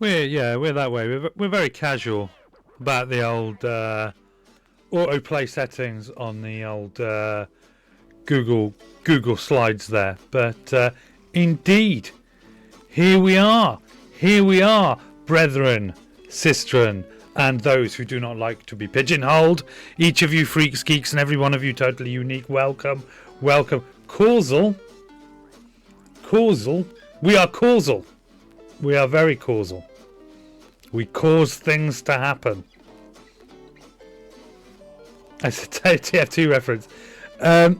We're that way. We're very casual about the old autoplay settings on the old Google Slides there. But indeed, here we are, brethren, sistren, and those who do not like to be pigeonholed. Each of you freaks, geeks, and every one of you totally unique. Welcome. Causal. We are causal. We are very causal. We cause things to happen. That's a TF2 reference. Are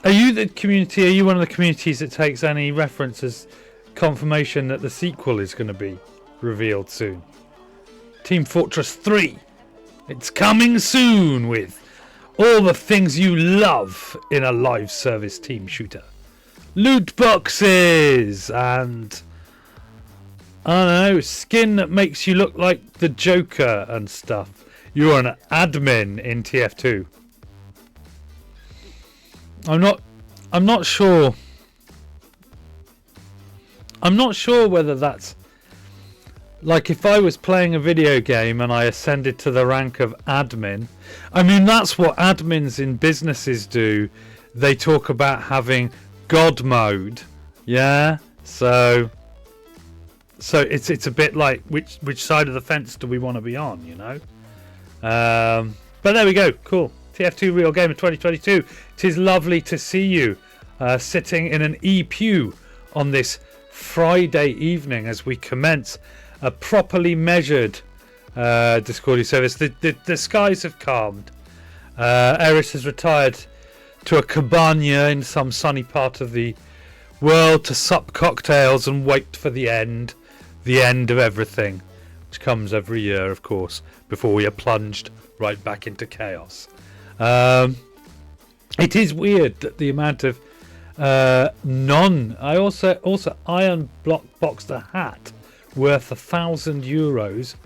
you the community? Are you one of the communities that takes any reference as confirmation that the sequel is going to be revealed soon? Team Fortress 3. It's coming soon with all the things you love in a live service team shooter. Loot boxes and I don't know, skin that makes you look like the Joker and stuff. You're an admin in TF2. I'm not sure. I'm not sure whether that's like if I was playing a video game and I ascended to the rank of admin. I mean, that's what admins in businesses do. They talk about having God mode. Yeah? So it's a bit like which side of the fence do we want to be on, you know? But there we go. Cool. TF2 Real Gamer 2022. It is lovely to see you sitting in an E-pew on this Friday evening as we commence a properly measured Discordia service. The skies have calmed. Eris has retired to a cabana in some sunny part of the world to sup cocktails and wait for the end of everything, which comes every year, of course, before we are plunged right back into chaos. It is weird that the amount of I also Iron Block boxed a hat worth €1,000.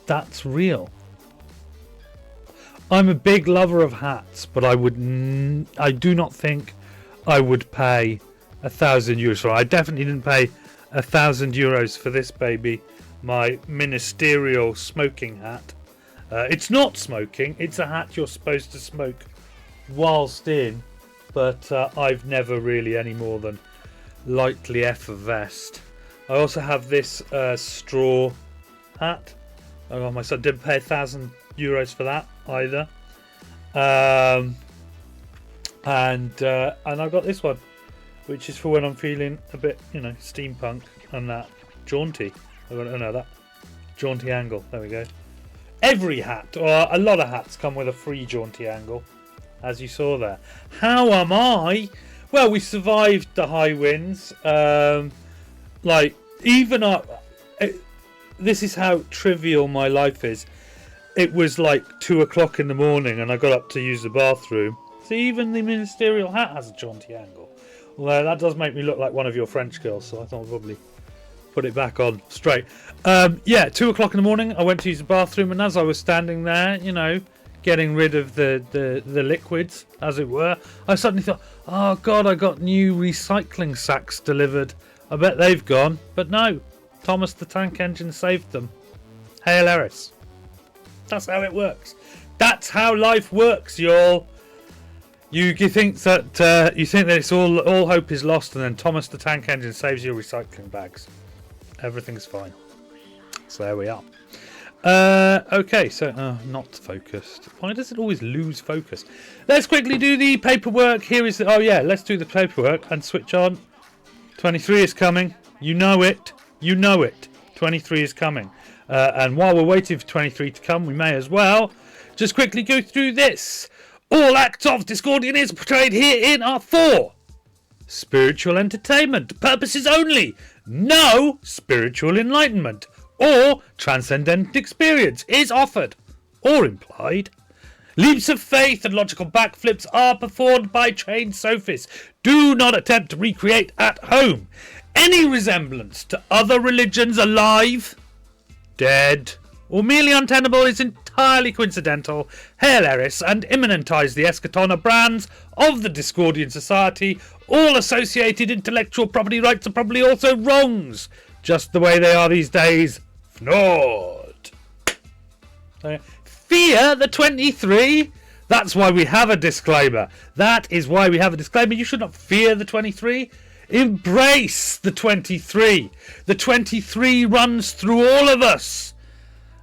That's real. I'm a big lover of hats, but I do not think I would pay €1,000 for it. I definitely didn't pay €1,000 for this baby, my ministerial smoking hat. It's not smoking, it's a hat you're supposed to smoke whilst in, but I've never really any more than lightly effervesced. I also have this straw hat. Oh, my son didn't pay €1,000 for that either. And I got this one, which is for when I'm feeling a bit, steampunk and that jaunty. That jaunty angle. There we go. Every hat, or a lot of hats, come with a free jaunty angle, as you saw there. How am I? Well, we survived the high winds. This is how trivial my life is. It was like 2 o'clock in the morning and I got up to use the bathroom. So even the ministerial hat has a jaunty angle. Although that does make me look like one of your French girls, so I thought I'd probably put it back on straight. 2 o'clock in the morning, I went to use the bathroom, and as I was standing there, getting rid of the liquids, as it were, I suddenly thought, oh God, I got new recycling sacks delivered. I bet they've gone. But no, Thomas the Tank Engine saved them. Hail Eris. That's how it works. That's how life works, y'all. You think that it's all hope is lost, and then Thomas the Tank Engine saves your recycling bags. Everything's fine. So there we are. Okay, so not focused. Why does it always lose focus? Let's quickly do the paperwork. Let's do the paperwork and switch on. 23 is coming. You know it. 23 is coming. And while we're waiting for 23 to come, we may as well just quickly go through this. All acts of Discordianism portrayed herein are for spiritual entertainment purposes only. No spiritual enlightenment or transcendent experience is offered or implied. Leaps of faith and logical backflips are performed by trained sophists. Do not attempt to recreate at home any resemblance to other religions alive, dead, or merely untenable is entirely coincidental. Hail Eris and immanentize the Eschaton brands of the Discordian Society. All associated intellectual property rights are probably also wrongs. just the way they are these days. Fnord. Fear the 23? That's why we have a disclaimer. That is why we have a disclaimer. You should not fear the 23. Embrace the 23. The 23 runs through all of us.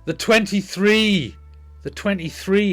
The 23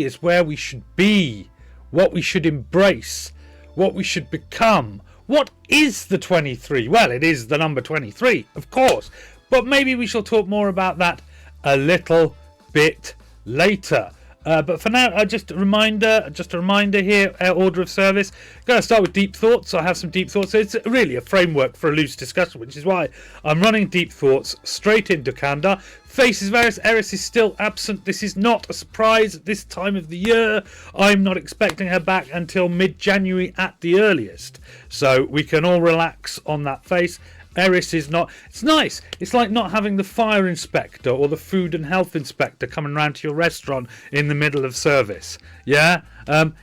is where we should be, what we should embrace, what we should become. What is the 23? Well, it is the number 23, of course. But maybe we shall talk more about that a little bit later. But for now, just a reminder here, order of service. Going to start with deep thoughts. I have some deep thoughts. So it's really a framework for a loose discussion, which is why I'm running deep thoughts straight into Kanda. Faces of Eris. Eris is still absent. This is not a surprise at this time of the year. I'm not expecting her back until mid-January at the earliest. So we can all relax on that face. Eris is not. It's nice. It's like not having the fire inspector or the food and health inspector coming round to your restaurant in the middle of service. Yeah?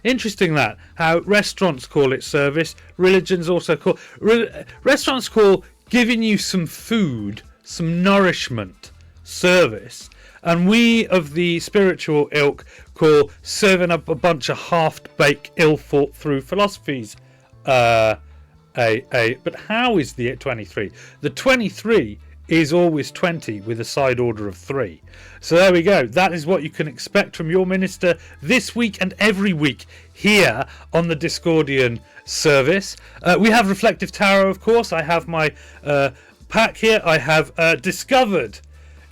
Interesting that. How restaurants call it service. Religions also call... Restaurants call giving you some food, some nourishment, service. And we of the spiritual ilk call serving up a bunch of half-baked, ill-thought-through philosophies. But how is the 23? The 23 is always 20 with a side order of 3. So there we go. That is what you can expect from your minister this week and every week here on the Discordian service. We have Reflective Tarot, of course. I have my pack here. I have discovered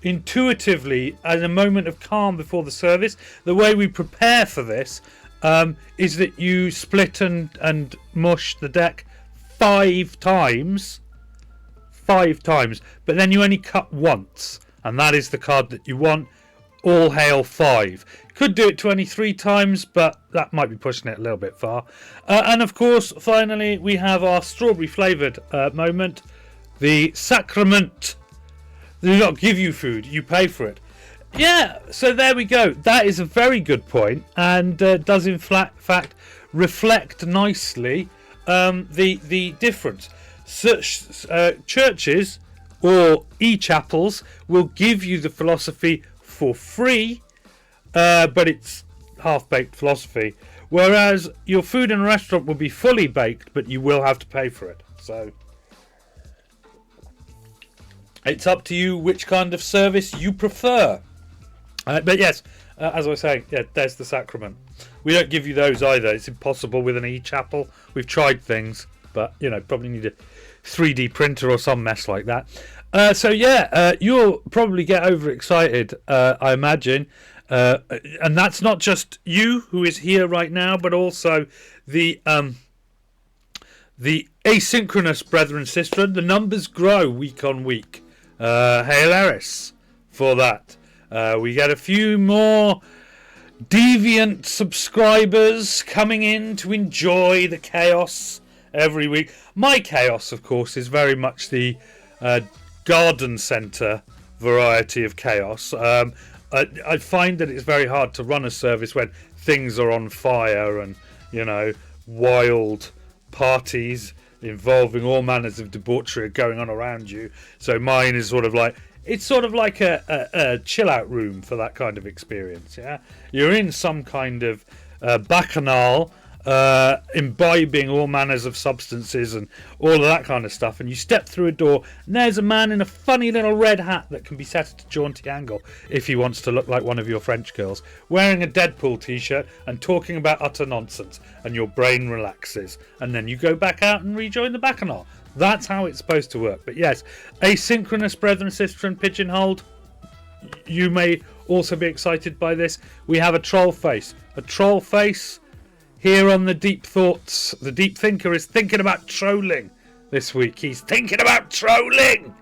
intuitively, in a moment of calm before the service, the way we prepare for this is that you split and mush the deck 5 times, but then you only cut once, and that is the card that you want. All hail 5. Could do it 23 times, but that might be pushing it a little bit far. And of course, finally, we have our strawberry flavoured moment, the sacrament. They do not give you food, you pay for it. Yeah, so there we go. That is a very good point, and does in fact reflect nicely the difference. Such churches or e-chapels will give you the philosophy for free, but it's half-baked philosophy, whereas your food in a restaurant will be fully baked, but you will have to pay for it. So it's up to you which kind of service you prefer. But yes, as I was saying, yeah, there's the sacrament. We don't give you those either. It's impossible with an e-chapel. We've tried things, but probably need a 3D printer or some mess like that. So yeah, you'll probably get overexcited, I imagine. And that's not just you who is here right now, but also the asynchronous brethren and sisterhood. The numbers grow week on week. Hail Eris for that. We get a few more deviant subscribers coming in to enjoy the chaos every week. My chaos, of course, is very much the garden centre variety of chaos. I find that it's very hard to run a service when things are on fire and, wild parties involving all manners of debauchery are going on around you. So mine is sort of like a chill out room for that kind of experience. Yeah, you're in some kind of bacchanal, imbibing all manners of substances and all of that kind of stuff, and you step through a door and there's a man in a funny little red hat that can be set at a jaunty angle if he wants to look like one of your French girls, wearing a Deadpool t-shirt and talking about utter nonsense, and your brain relaxes, and then you go back out and rejoin the bacchanal. That's how it's supposed to work. But yes, asynchronous brethren, sister and pigeonholed, you may also be excited by this. We have a troll face. A troll face here on the Deep Thoughts. The Deep Thinker is thinking about trolling this week. He's thinking about trolling.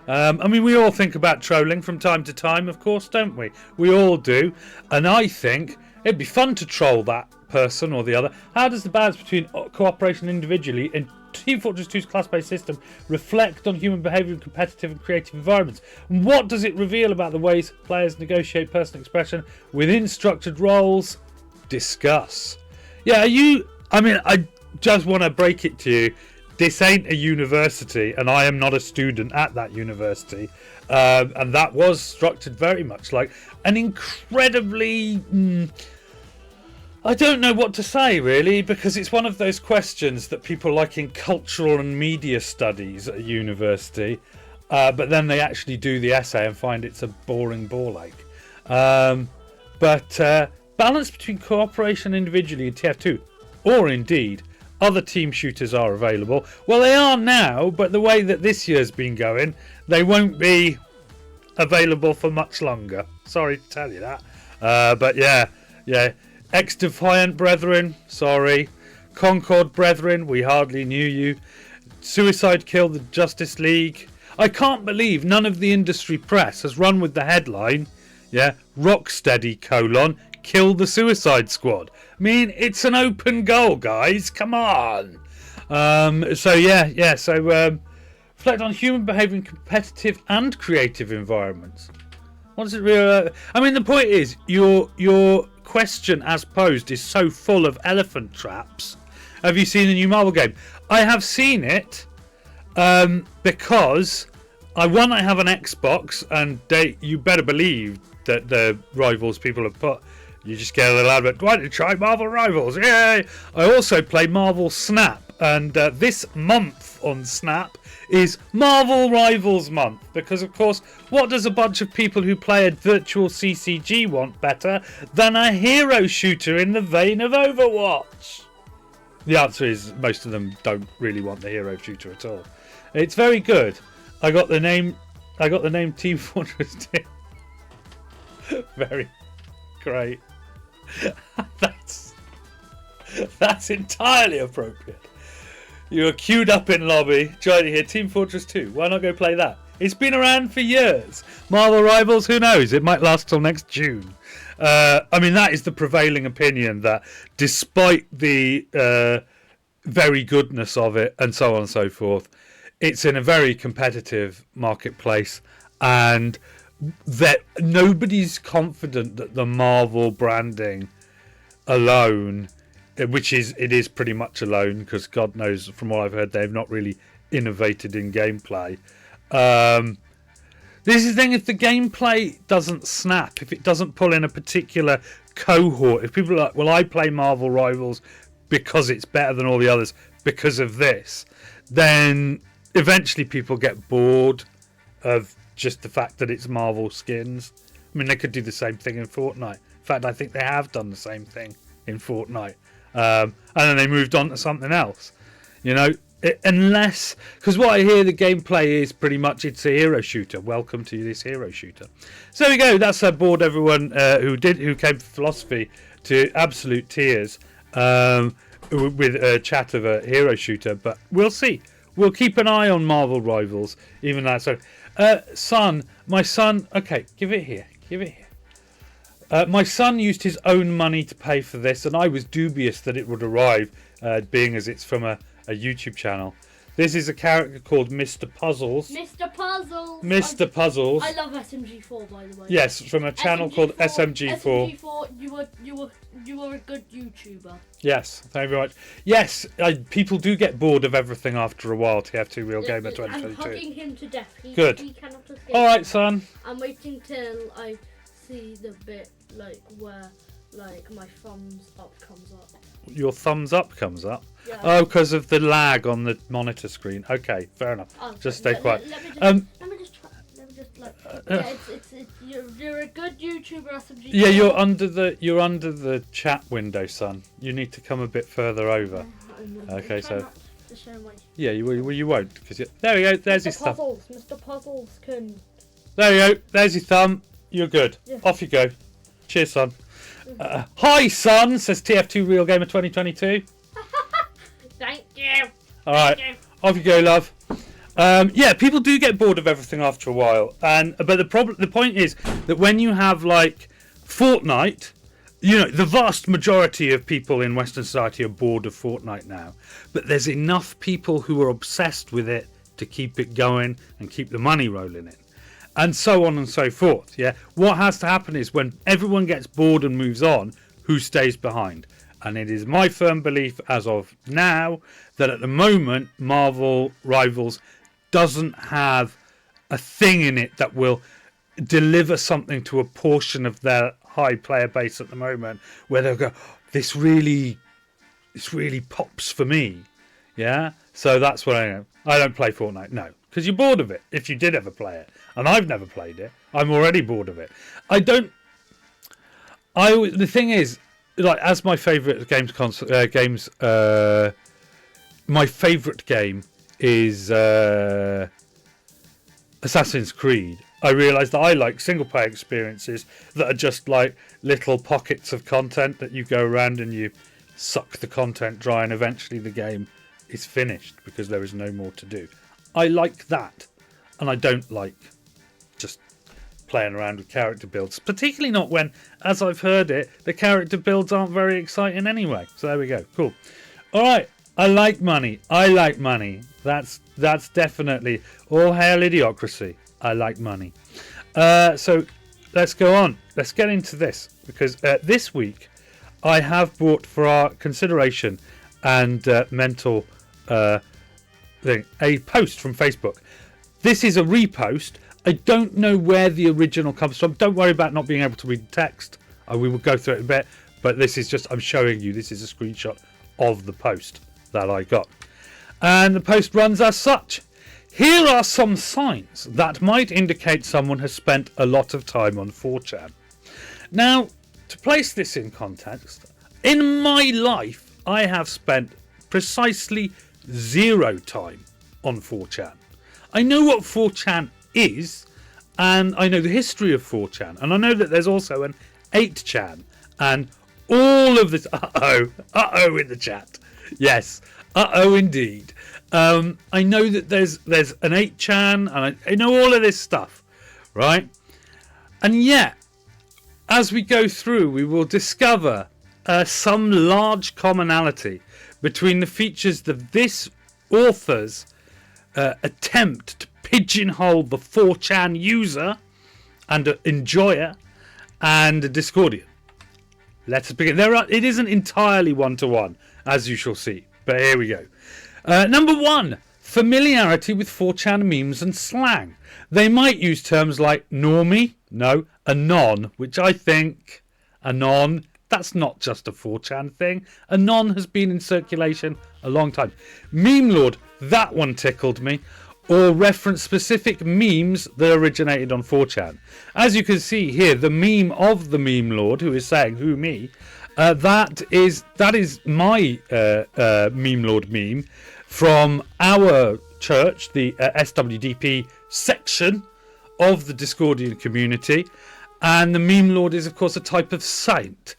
We all think about trolling from time to time, of course, don't we? We all do. And I think it'd be fun to troll that person or the other. How does the balance between cooperation individually and Team Fortress 2's class-based system reflect on human behaviour in competitive and creative environments? And what does it reveal about the ways players negotiate personal expression within structured roles? Discuss. Yeah, I just want to break it to you. this ain't a university, and I am not a student at that university. And that was structured very much like an incredibly... I don't know what to say, really, because it's one of those questions that people like in cultural and media studies at a university, but then they actually do the essay and find it's a boring ball ache. But balance between cooperation individually in TF2, or indeed other team shooters are available. Well, they are now, but the way that this year's been going, they won't be available for much longer. Sorry to tell you that. But yeah. Ex-Defiant Brethren, sorry. Concord Brethren, we hardly knew you. Suicide Kill the Justice League. I can't believe none of the industry press has run with the headline, Rocksteady, kill the Suicide Squad. I mean, it's an open goal, guys. Come on. So reflect on human behaviour in competitive and creative environments. What does it really... I mean, the point is, your question as posed is so full of elephant traps. Have you seen the new Marvel game? I have seen it because I have an Xbox, and you better believe that the Rivals people have put... You just get a little advert. Why don't you try Marvel Rivals? Yay! I also play Marvel Snap, and this month on Snap is Marvel Rivals month, because of course, what does a bunch of people who play a virtual CCG want better than a hero shooter in the vein of Overwatch? The answer is most of them don't really want the hero shooter at all. It's very good. I got the name Team Fortress 2. Very great. That's entirely appropriate. You are queued up in lobby, joining here, Team Fortress 2. Why not go play that? It's been around for years. Marvel Rivals, who knows? It might last till next June. I mean, that is the prevailing opinion, that despite the very goodness of it and so on and so forth, it's in a very competitive marketplace, and that nobody's confident that the Marvel branding alone, which it is pretty much alone, because God knows, from what I've heard, they've not really innovated in gameplay. This is the thing: if the gameplay doesn't snap, if it doesn't pull in a particular cohort, if people are like, well, I play Marvel Rivals because it's better than all the others because of this, then eventually people get bored of just the fact that it's Marvel skins. I mean, they could do the same thing in Fortnite. In fact, I think they have done the same thing in Fortnite. And then they moved on to something else. Unless... Because what I hear the gameplay is pretty much it's a hero shooter. Welcome to this hero shooter. So there we go. That's bored everyone who came for philosophy to absolute tears with a chat of a hero shooter. But we'll see. We'll keep an eye on Marvel Rivals. Even that. So... my son, okay, give it here. My son used his own money to pay for this, and I was dubious that it would arrive, being as it's from a YouTube channel. This is a character called Mr. Puzzles. Mr. Puzzles. I love SMG4, by the way. Yes, from a channel called SMG4. SMG4, you were a good YouTuber. Yes, thank you very much. Yes, people do get bored of everything after a while. TF2 Real Gamer 2022. I'm hugging him to death. Good. He cannot escape. All right, son. I'm waiting till I see the bit where my thumbs up comes up. Your thumbs up comes up? Yeah. Oh, because of the lag on the monitor screen. Okay, fair enough. Oh, just stay quiet. Let me just try. You're a good YouTuber, SMG. Yeah, you're under the chat window, son. You need to come a bit further over. Okay, so. Yeah, you won't, because there we go. There's his thumb. Mr. Puzzles can. There you go. There's your thumb. You're good. Yeah. Off you go. Cheers, son. Hi, son, says TF2 Real Gamer 2022. Thank you. All right. Off you go, love. Yeah, people do get bored of everything after a while, but the point is that when you have Fortnite, the vast majority of people in Western society are bored of Fortnite now, but there's enough people who are obsessed with it to keep it going and keep the money rolling in, and so on and so forth. Yeah, what has to happen is when everyone gets bored and moves on, who stays behind? And it is my firm belief as of now that at the moment Marvel Rivals doesn't have a thing in it that will deliver something to a portion of their high player base at the moment where they'll go, this really pops for me. Yeah? So that's what I am. I don't play Fortnite, no. Because you're bored of it if you did ever play it. And I've never played it. I'm already bored of it. The thing is, like, as my favourite my favourite game is Assassin's Creed. I realised that I like single player experiences that are just like little pockets of content that you go around and you suck the content dry and eventually the game is finished because there is no more to do. I like that, and I don't like just playing around with character builds, particularly not when, as I've heard it, the character builds aren't very exciting anyway. So there we go. Cool. All right. I like money. That's definitely all hail idiocracy. I like money. So let's go on. Let's get into this, because this week I have brought for our consideration and mental thing a post from Facebook. This is a repost. I don't know where the original comes from. Don't worry about not being able to read the text. We will go through it in a bit, but this is just, I'm showing you, this is a screenshot of the post that I got. And the post runs as such. Here are some signs that might indicate someone has spent a lot of time on 4chan. Now, to place this in context, in my life, I have spent precisely 0 time on 4chan. I know what 4chan is, and I know the history of 4chan, and I know that there's also an 8chan, and all of this... Uh-oh in the chat. Yes, uh-oh indeed. I know that there's an 8chan, and I know all of this stuff, right? And yet, as we go through, we will discover some large commonality between the features of this author's attempt to pigeonhole the 4chan user and enjoyer and a Discordian. Let us begin. It isn't entirely one-to-one, as you shall see, but here we go. Number 1, familiarity with 4chan memes and slang. They might use terms like normie, no, anon, which I think, anon, that's not just a 4chan thing. Anon has been in circulation a long time. Meme lord, that one tickled me. Or reference specific memes that originated on 4chan. As you can see here, the meme of the meme lord, who is saying, who me, that is my meme lord meme from our church, the SWDP section of the Discordian community. And the meme lord is, of course, a type of saint.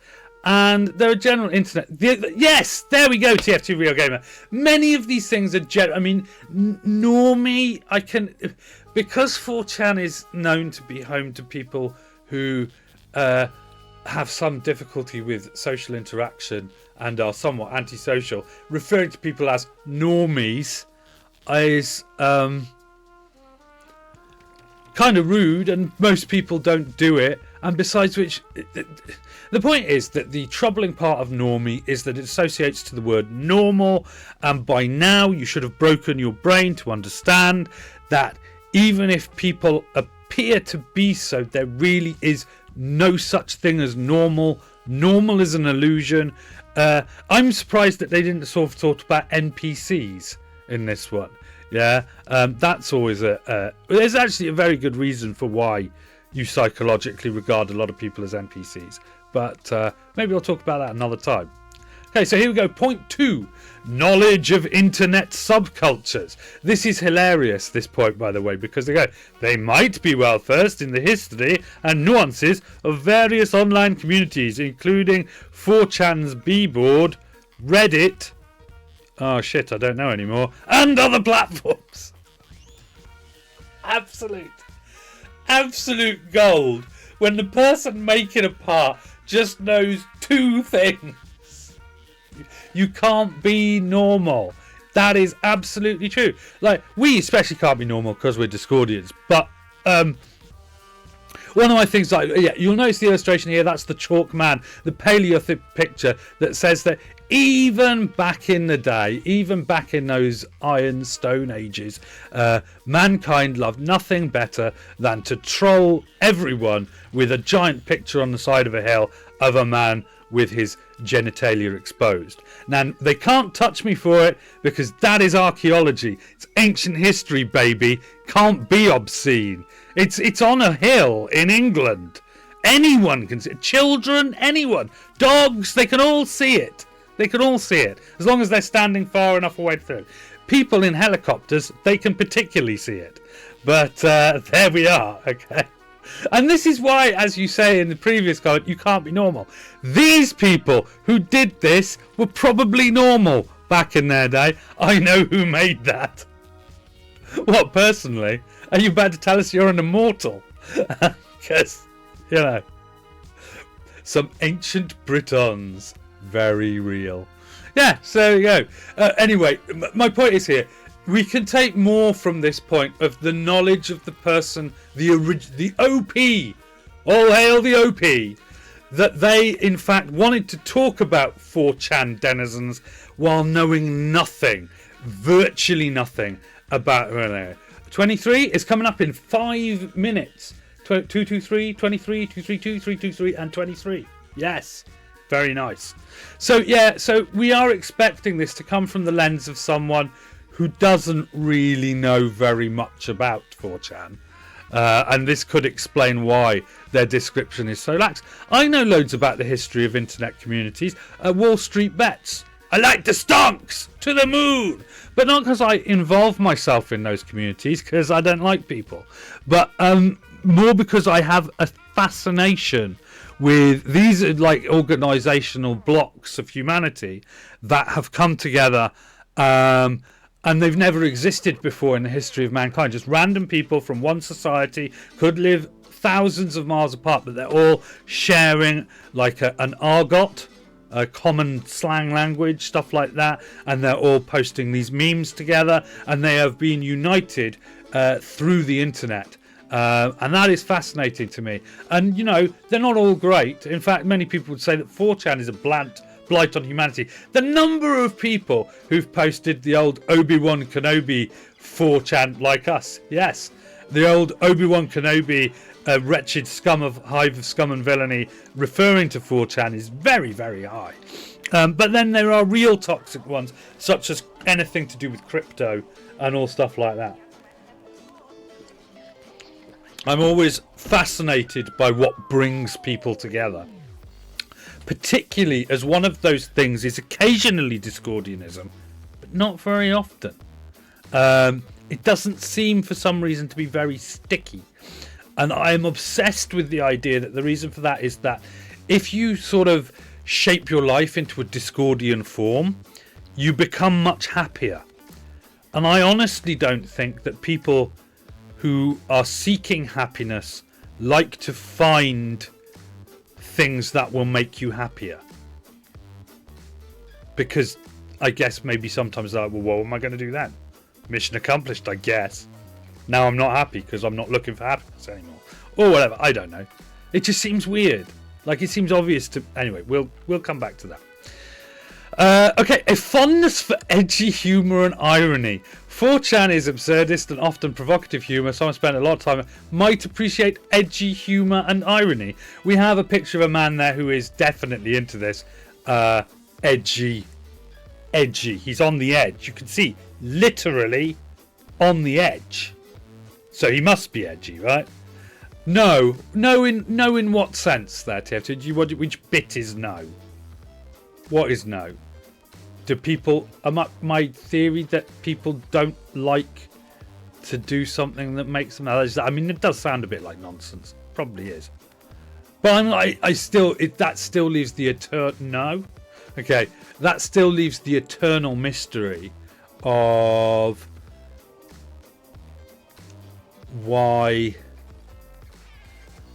And there are general internet... Yes, there we go, TF2 Real Gamer. Many of these things are general... I mean, normie, I can... Because 4chan is known to be home to people who have some difficulty with social interaction and are somewhat antisocial, referring to people as normies is kind of rude, and most people don't do it. And besides which, the point is that the troubling part of normie is that it associates to the word normal, and by now you should have broken your brain to understand that even if people appear to be so, there really is no such thing as normal. Normal is an illusion. I'm surprised that they didn't sort of talk about NPCs in this one. Yeah, that's always there's actually a very good reason for why you psychologically regard a lot of people as NPCs, but maybe I'll talk about that another time. Okay, so here we go. Point 2, knowledge of internet subcultures. This is hilarious, this point, by the way, because they might be well versed in the history and nuances of various online communities, including 4chan's B-board, Reddit, oh shit, I don't know anymore, and other platforms. Absolute gold when the person making a part just knows 2 things. You can't be normal. That is absolutely true. Like, we especially can't be normal because we're Discordians, but one of my things, like, yeah, you'll notice the illustration here. That's the chalk man, the Paleolithic picture that says that even back in the day, even back in those Iron Stone ages, mankind loved nothing better than to troll everyone with a giant picture on the side of a hill of a man with his genitalia exposed. Now, they can't touch me for it because that is archaeology. It's ancient history, baby. Can't be obscene. It's on a hill in England. Anyone can see it. Children, anyone. Dogs, they can all see it. They can all see it, as long as they're standing far enough away through. People in helicopters, they can particularly see it. But there we are, okay? And this is why, as you say in the previous comment, you can't be normal. These people who did this were probably normal back in their day. I know who made that. What, personally? Are you about to tell us you're an immortal? Because, you know, some ancient Britons. Very real. Yeah, so there you go. Anyway, my point is here. We can take more from this point of the knowledge of the person, the OP, all hail the OP, that they in fact wanted to talk about 4chan denizens while knowing nothing, virtually nothing about who they are. 23 is coming up in 5 minutes. 223, 23, 232, 323 and 23. Yes. Very nice. So yeah, so we are expecting this to come from the lens of someone who doesn't really know very much about 4chan. And this could explain why their description is so lax. I know loads about the history of internet communities. Wall Street Bets. I like the stonks to the moon. But not because I involve myself in those communities, because I don't like people. But more because I have a fascination with these like organisational blocks of humanity that have come together, and they've never existed before in the history of mankind. Just random people from one society could live thousands of miles apart, but they're all sharing like an argot, a common slang language, stuff like that, and they're all posting these memes together, and they have been united through the internet. And that is fascinating to me. And, you know, they're not all great. In fact, many people would say that 4chan is a blight on humanity. The number of people who've posted the old Obi-Wan Kenobi 4chan like us. Yes, the old Obi-Wan Kenobi wretched hive of scum and villainy referring to 4chan is very, very high. But then there are real toxic ones, such as anything to do with crypto and all stuff like that. I'm always fascinated by what brings people together, particularly as one of those things is occasionally Discordianism, but not very often. It doesn't seem for some reason to be very sticky, and I am obsessed with the idea that the reason for that is that if you sort of shape your life into a Discordian form, you become much happier. And I honestly don't think that people who are seeking happiness like to find things that will make you happier. Because I guess maybe sometimes they're like, well, what am I going to do then? Mission accomplished, I guess. Now I'm not happy because I'm not looking for happiness anymore. Or whatever, I don't know. It just seems weird. Like, it seems obvious to... Anyway, we'll come back to that. Okay, a fondness for edgy humour and irony. 4chan is absurdist and often provocative humour. Someone spent a lot of time might appreciate edgy humour and irony. We have a picture of a man there who is definitely into this. Edgy. He's on the edge. You can see, literally on the edge. So he must be edgy, right? No. In what sense there, TF2? Which bit is no? What is no? Do people... my theory that people don't like to do something that makes them... I mean, it does sound a bit like nonsense. Probably is. But that still leaves the eternal... No? Okay. That still leaves the eternal mystery of why...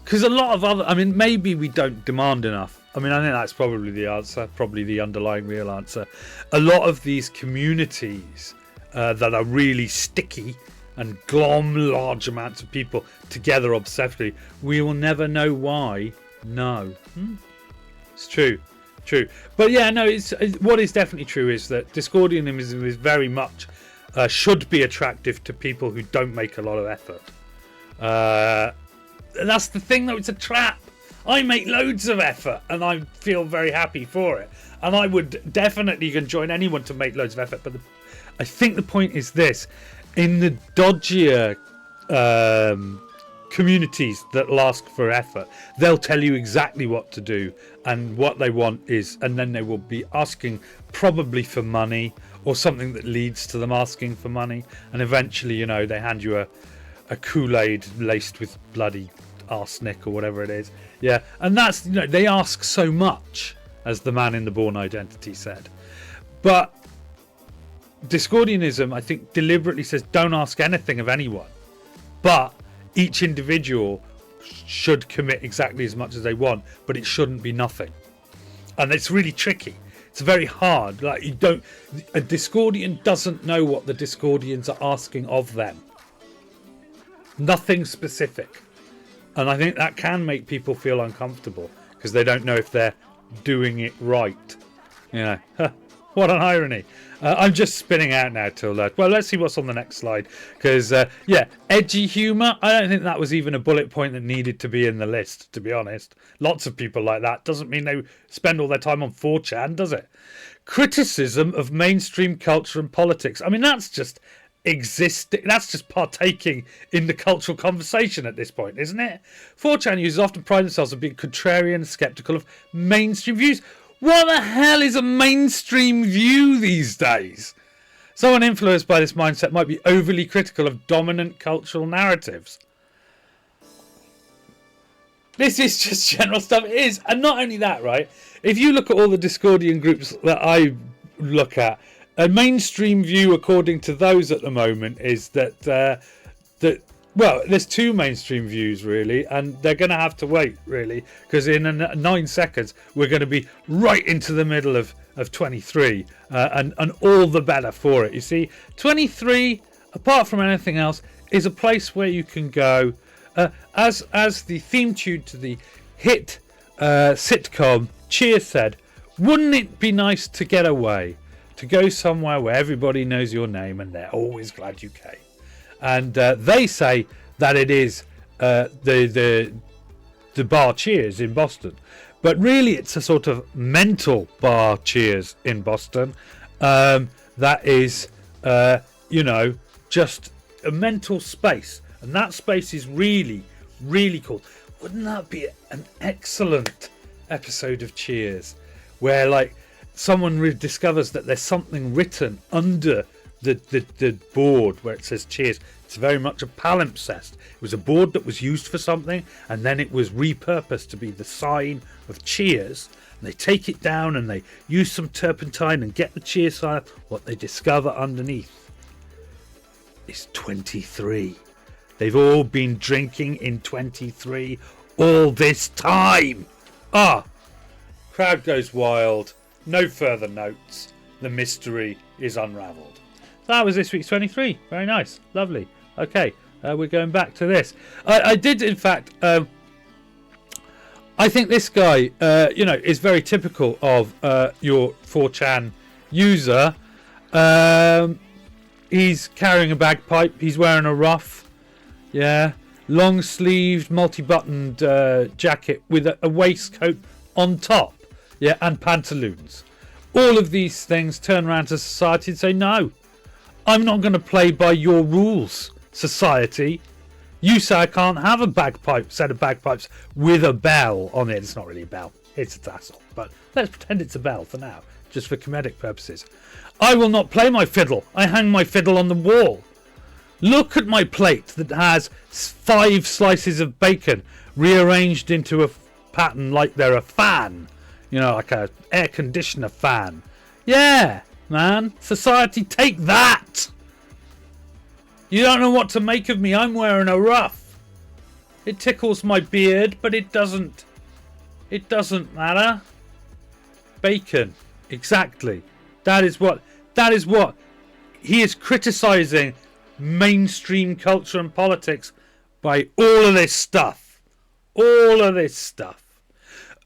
Because a lot of other... I mean, maybe we don't demand enough. I mean, I think that's probably the answer, probably the underlying real answer. A lot of these communities that are really sticky and glom large amounts of people together obsessively, we will never know why. No. It's true. But yeah, no, what is definitely true is that Discordianism is very much should be attractive to people who don't make a lot of effort. That's the thing, though. It's a trap. I make loads of effort and I feel very happy for it, and I would definitely join anyone to make loads of effort. But I think the point is this: in the dodgier communities that'll ask for effort, they'll tell you exactly what to do, and what they want is, and then they will be asking probably for money or something that leads to them asking for money, and eventually, they hand you a Kool-Aid laced with bloody arsenic or whatever it is. Yeah, and that's, they ask so much, as the man in the Bourne Identity said. But Discordianism, I think, deliberately says don't ask anything of anyone, but each individual should commit exactly as much as they want, but it shouldn't be nothing. And it's really tricky. It's very hard. Like, a Discordian doesn't know what the Discordians are asking of them. Nothing specific. And I think that can make people feel uncomfortable because they don't know if they're doing it right. What an irony. I'm just spinning out now till that. Well, let's see what's on the next slide. Because, edgy humour. I don't think that was even a bullet point that needed to be in the list, to be honest. Lots of people like that. Doesn't mean they spend all their time on 4chan, does it? Criticism of mainstream culture and politics. I mean, that's just existing. That's just partaking in the cultural conversation at this point, isn't it? 4chan users often pride themselves on being contrarian and sceptical of mainstream views. What the hell is a mainstream view these days? Someone influenced by this mindset might be overly critical of dominant cultural narratives. This is just general stuff. It is. And not only that, right? If you look at all the Discordian groups that I look at, a mainstream view, according to those at the moment, is that well, there's two mainstream views, really, and they're going to have to wait, really, because in 9 seconds we're going to be right into the middle of 23, and all the better for it. You see, 23, apart from anything else, is a place where you can go, as the theme tune to the hit sitcom Cheers said, wouldn't it be nice to get away, to go somewhere where everybody knows your name and they're always glad you came. And they say that it is the bar Cheers in Boston, but really it's a sort of mental bar Cheers in Boston. That is, just a mental space, and that space is really, really cool. Wouldn't that be an excellent episode of Cheers, where like someone discovers that there's something written under the board where it says Cheers. It's very much a palimpsest. It was a board that was used for something, and then it was repurposed to be the sign of Cheers. And they take it down and they use some turpentine and get the Cheers sign up. What they discover underneath is 23. They've all been drinking in 23 all this time. Crowd goes wild. No further notes. The mystery is unravelled. That was this week's 23. Very nice. Lovely. Okay, we're going back to this. I did, in fact, I think this guy, is very typical of your 4chan user. He's carrying a bagpipe. He's wearing a ruff. Yeah. Long-sleeved, multi-buttoned jacket with a waistcoat on top. Yeah, and pantaloons. All of these things turn around to society and say, no, I'm not going to play by your rules, society. You say I can't have a set of bagpipes with a bell on it. It's not really a bell, it's a tassel, but let's pretend it's a bell for now, just for comedic purposes. I will not play my fiddle. I hang my fiddle on the wall. Look at my plate that has 5 slices of bacon rearranged into a pattern like they're a fan. Like a air conditioner fan. Yeah, man. Society, take that. You don't know what to make of me. I'm wearing a ruff. It tickles my beard, but it doesn't matter. Bacon. Exactly. That is what he is criticising mainstream culture and politics by all of this stuff. All of this stuff.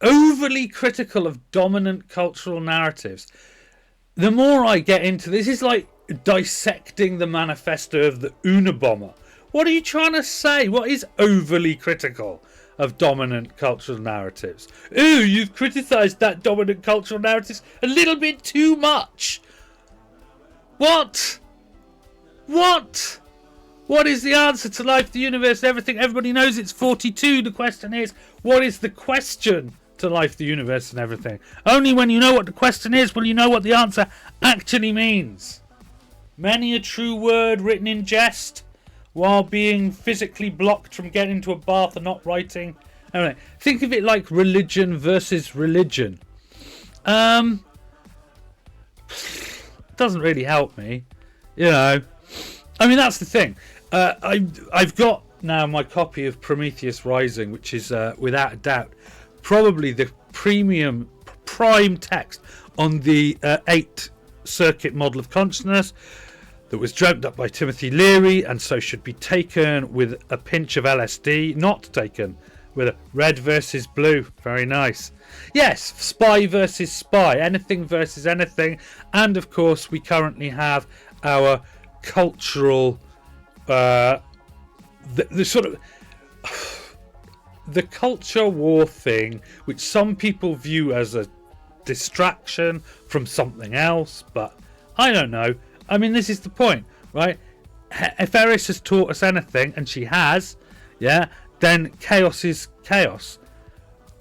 Overly critical of dominant cultural narratives. The more I get into this, it's like dissecting the manifesto of the Unabomber. What are you trying to say? What is overly critical of dominant cultural narratives? Oh, you've criticised that dominant cultural narratives a little bit too much. What? What? What is the answer to life, the universe, everything? Everybody knows it's 42. The question is, what is the question to life, the universe, and everything? Only when you know what the question is will you know what the answer actually means. Many a true word written in jest, while being physically blocked from getting into a bath and not writing. Anyway, think of it like religion versus religion. Doesn't really help me, you know. I mean, that's the thing. I've got now my copy of Prometheus Rising, which is without a doubt probably the prime text on the 8 circuit model of consciousness that was dreamt up by Timothy Leary, and so should be taken with a pinch of LSD, not taken with a red versus blue. Very nice. Yes, spy versus spy, anything versus anything, and of course we currently have our cultural the sort of the culture war thing, which some people view as a distraction from something else, but I don't know. I mean, this is the point, right? If Eris has taught us anything, and she has, yeah, then chaos is chaos.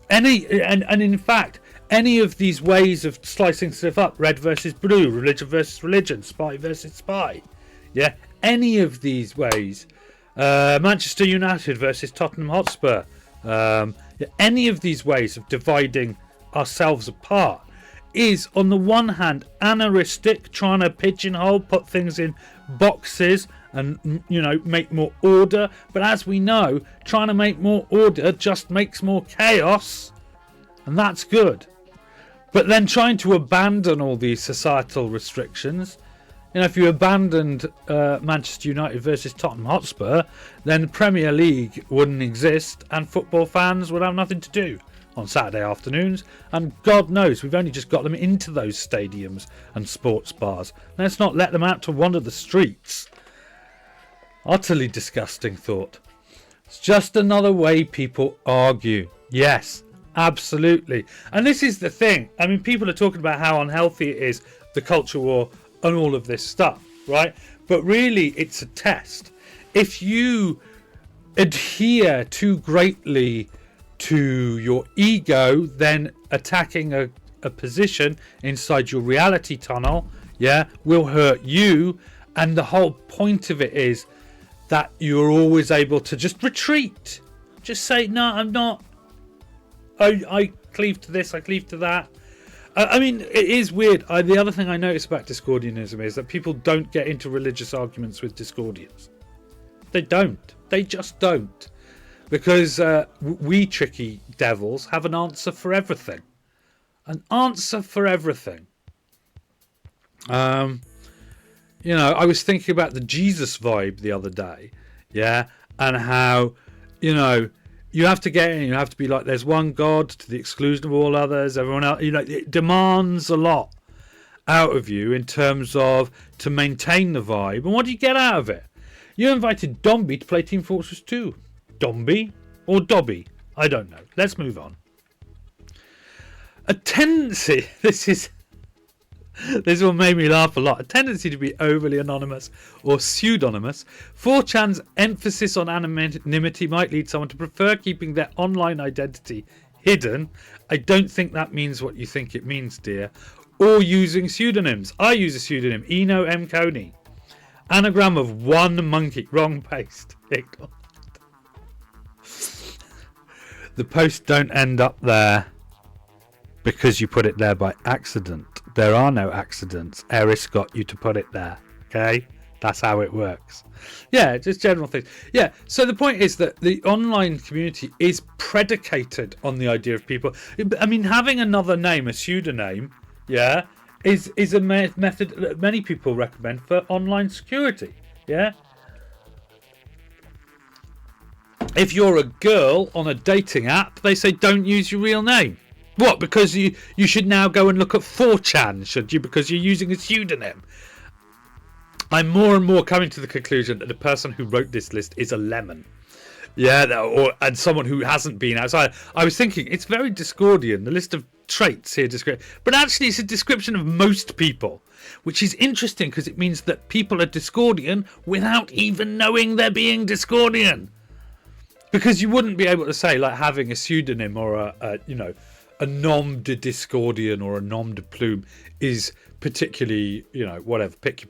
And in fact, any of these ways of slicing stuff up, red versus blue, religion versus religion, spy versus spy, yeah, any of these ways, Manchester United versus Tottenham Hotspur, any of these ways of dividing ourselves apart is, on the one hand, anarchistic, trying to pigeonhole, put things in boxes and, you know, make more order. But as we know, trying to make more order just makes more chaos, and that's good. But then trying to abandon all these societal restrictions, you know, if you abandoned Manchester United versus Tottenham Hotspur, then the Premier League wouldn't exist and football fans would have nothing to do on Saturday afternoons, and God knows we've only just got them into those stadiums and sports bars. Let's not let them out to wander the streets. Utterly disgusting thought. It's just another way people argue. Yes, absolutely. And this is the thing. I mean, people are talking about how unhealthy it is, the culture war and all of this stuff, right? But really, it's a test. If you adhere too greatly to your ego, then attacking a position inside your reality tunnel, yeah, will hurt you. And the whole point of it is that you're always able to just retreat. Just say, no, I'm not. I cleave to this, I cleave to that. I mean, it is weird. The other thing I notice about Discordianism is that people don't get into religious arguments with Discordians. They don't. They just don't. Because we tricky devils have an answer for everything. An answer for everything. You know, I was thinking about the Jesus vibe the other day. Yeah. And how, you know, you have to get in, you have to be like, there's one God to the exclusion of all others. Everyone else, you know, it demands a lot out of you in terms of to maintain the vibe. And what do you get out of it? You invited Dombey to play Team Fortress 2. Dombey or Dobby? I don't know. Let's move on. A tendency, this one made me laugh a lot. A tendency to be overly anonymous or pseudonymous. 4chan's emphasis on anonymity might lead someone to prefer keeping their online identity hidden. I don't think that means what you think it means, dear. Or using pseudonyms. I use a pseudonym, Eno M Koney. Anagram of one monkey. Wrong paste. The posts don't end up there because you put it there by accident. There are no accidents. Eris got you to put it there. Okay? That's how it works. Yeah, just general things. Yeah, so the point is that the online community is predicated on the idea of people. I mean, having another name, a pseudonym, yeah, is a method that many people recommend for online security. Yeah? If you're a girl on a dating app, they say don't use your real name. What? Because you should now go and look at 4chan, should you? Because you're using a pseudonym. I'm more and more coming to the conclusion that the person who wrote this list is a lemon. Yeah, and someone who hasn't been outside. I was thinking it's very Discordian, the list of traits here, but actually it's a description of most people, which is interesting because it means that people are Discordian without even knowing they're being Discordian. Because you wouldn't be able to say like having a pseudonym or a nom de Discordian or a nom de plume is particularly, whatever, pick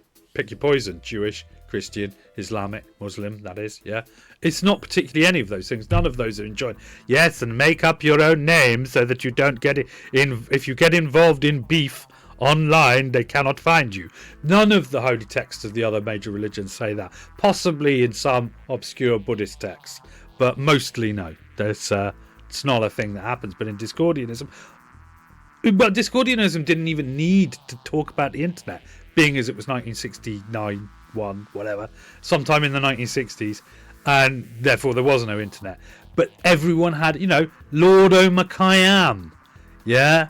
your poison, Jewish, Christian, Islamic, Muslim, that is, yeah. It's not particularly any of those things. None of those are enjoined. Yes, and make up your own name so that you don't get in. If you get involved in beef online, they cannot find you. None of the holy texts of the other major religions say that. Possibly in some obscure Buddhist texts, but mostly no. It's not a thing that happens. But in Discordianism, Discordianism didn't even need to talk about the internet, being as it was 1969. Whatever, sometime in the 1960s, and therefore there was no internet. But everyone had, Lord O'Makayam, yeah,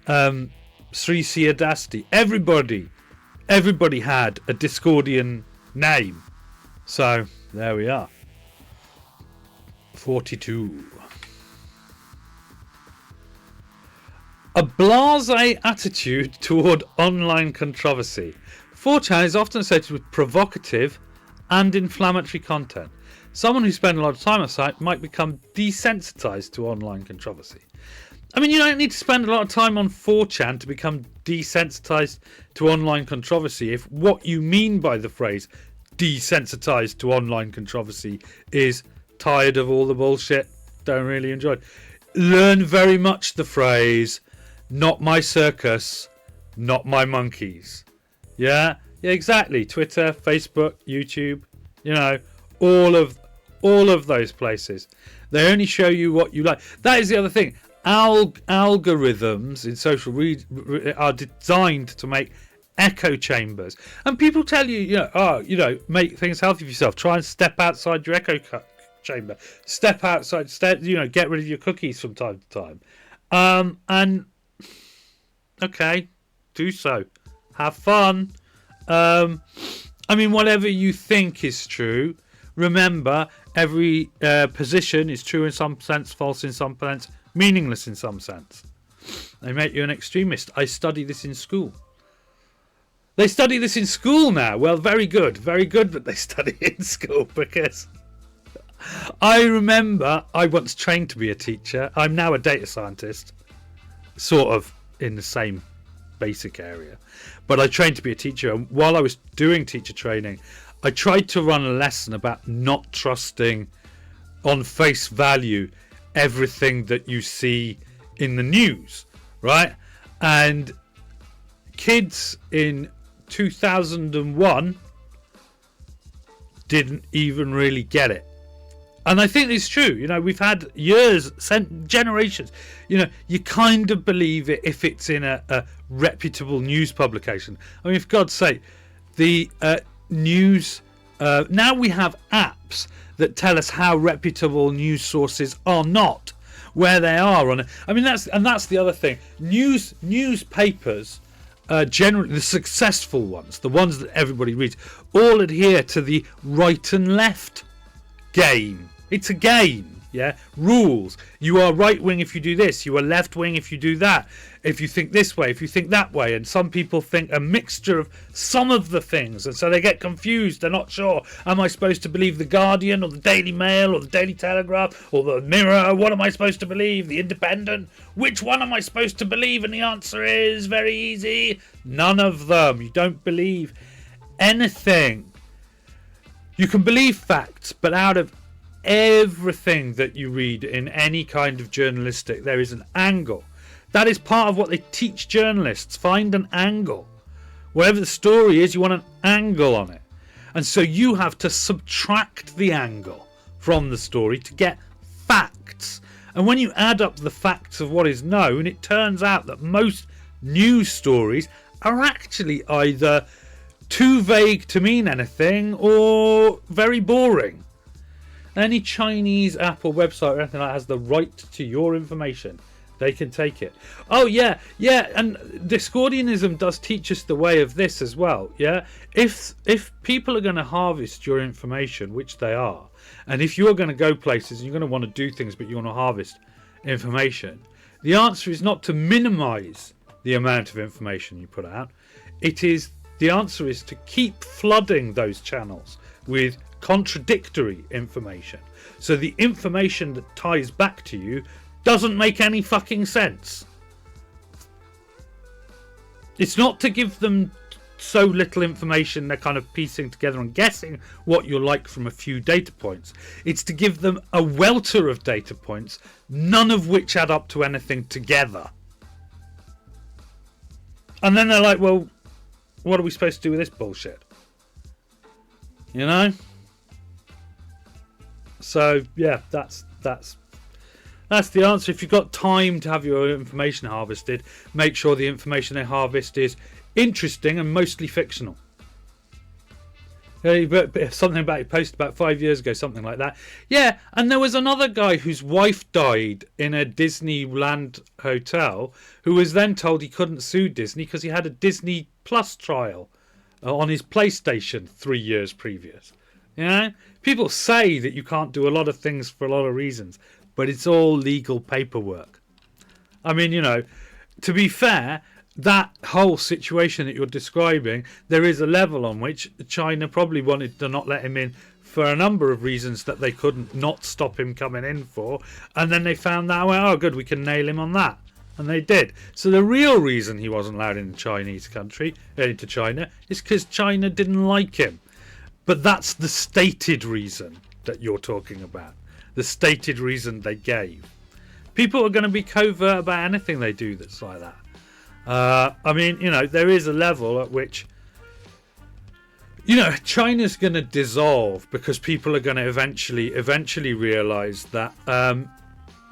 Sri Siadasti. Everybody had a Discordian name. So there we are. 42. A blasé attitude toward online controversy. 4chan is often associated with provocative and inflammatory content. Someone who spends a lot of time on the site might become desensitized to online controversy. I mean, you don't need to spend a lot of time on 4chan to become desensitized to online controversy if what you mean by the phrase desensitized to online controversy is tired of all the bullshit, don't really enjoy it. Learn very much the phrase, not my circus, not my monkeys. Yeah, exactly. Twitter, Facebook, YouTube, all of those places. They only show you what you like. That is the other thing. Algorithms in social are designed to make echo chambers. And people tell you, make things healthy for yourself. Try and step outside your echo chamber. Step outside, get rid of your cookies from time to time. And okay, do so. Have fun. Whatever you think is true, remember every position is true in some sense, false in some sense, meaningless in some sense. They make you an extremist. I study this in school. They study this in school now. Well, very good that they study it in school, because I remember I once trained to be a teacher. I'm now a data scientist, sort of in the same basic area, but I trained to be a teacher, and while I was doing teacher training, I tried to run a lesson about not trusting on face value everything that you see in the news, right? And kids in 2001 didn't even really get it. And I think it's true. We've had years, generations. You kind of believe it if it's in a reputable news publication. I mean, for God's sake, the news. Now we have apps that tell us how reputable news sources are not, where they are on it. I mean, that's the other thing. Newspapers, generally the successful ones, the ones that everybody reads, all adhere to the right and left game. It's a game, yeah? Rules. You are right wing if you do this. You are left wing if you do that. If you think this way, if you think that way. And some people think a mixture of some of the things. And so they get confused. They're not sure. Am I supposed to believe The Guardian or the Daily Mail or the Daily Telegraph or the Mirror? What am I supposed to believe? The Independent? Which one am I supposed to believe? And the answer is very easy. None of them. You don't believe anything. You can believe facts, but out of everything that you read in any kind of journalistic, there is an angle. That is part of what they teach journalists. Find an angle. Whatever the story is, you want an angle on it. And so you have to subtract the angle from the story to get facts. And when you add up the facts of what is known, it turns out that most news stories are actually either too vague to mean anything or very boring. Any Chinese app or website or anything like that has the right to your information. They can take it. Oh yeah, and Discordianism does teach us the way of this as well. Yeah, if people are going to harvest your information, which they are, and if you're going to go places and you're going to want to do things, but you want to harvest information, the answer is not to minimise the amount of information you put out. The answer is to keep flooding those channels with contradictory information, so the information that ties back to you doesn't make any fucking sense. It's not to give them so little information they're kind of piecing together and guessing what you're like from a few data points. It's to give them a welter of data points, none of which add up to anything together. And then they're like, well, what are we supposed to do with this bullshit? You know? So yeah, that's the answer. If you've got time to have your information harvested, make sure the information they harvest is interesting and mostly fictional. But something about it posted about 5 years ago, something like that. Yeah, and there was another guy whose wife died in a Disneyland hotel, who was then told he couldn't sue Disney because he had a Disney Plus trial on his PlayStation 3 years previous. You know, people say that you can't do a lot of things for a lot of reasons, but it's all legal paperwork. I mean, you know, to be fair, that whole situation that you're describing, there is a level on which China probably wanted to not let him in for a number of reasons that they couldn't not stop him coming in for. And then they found that, well, oh, good, we can nail him on that. And they did. So the real reason he wasn't allowed into China, is because China didn't like him. But that's the stated reason that you're talking about. The stated reason they gave. People are going to be covert about anything they do that's like that. I mean, you know, there is a level at which, you know, China's going to dissolve because people are going to eventually realise that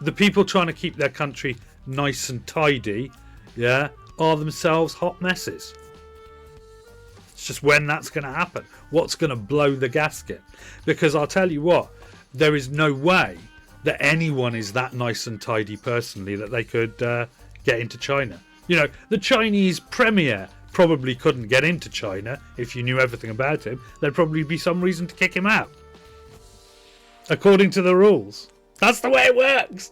the people trying to keep their country nice and tidy, yeah, are themselves hot messes. It's just when that's going to happen. What's going to blow the gasket? Because I'll tell you what, there is no way that anyone is that nice and tidy personally that they could get into China. You know, the Chinese premier probably couldn't get into China if you knew everything about him. There'd probably be some reason to kick him out. According to the rules. That's the way it works.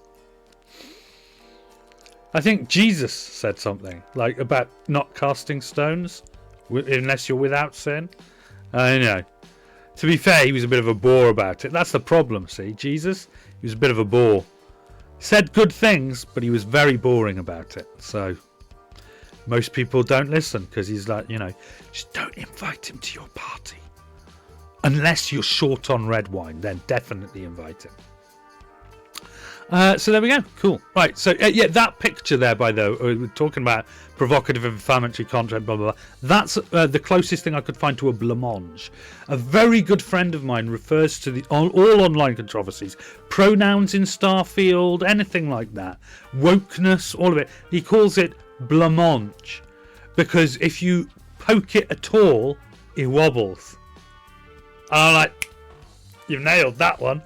I think Jesus said something like about not casting stones unless you're without sin. I know. To be fair, he was a bit of a bore about it. That's the problem, see. Jesus, he was a bit of a bore. Said good things, but he was very boring about it. So most people don't listen because he's like, you know, just don't invite him to your party. Unless you're short on red wine, then definitely invite him. So there we go. Cool. Right. So yeah, that picture there, by the way, we're talking about provocative and inflammatory content, blah, blah, blah. That's the closest thing I could find to a blancmange. A very good friend of mine refers to all online controversies, pronouns in Starfield, anything like that, wokeness, all of it. He calls it blancmange because if you poke it at all, it wobbles. And I'm like, you've nailed that one.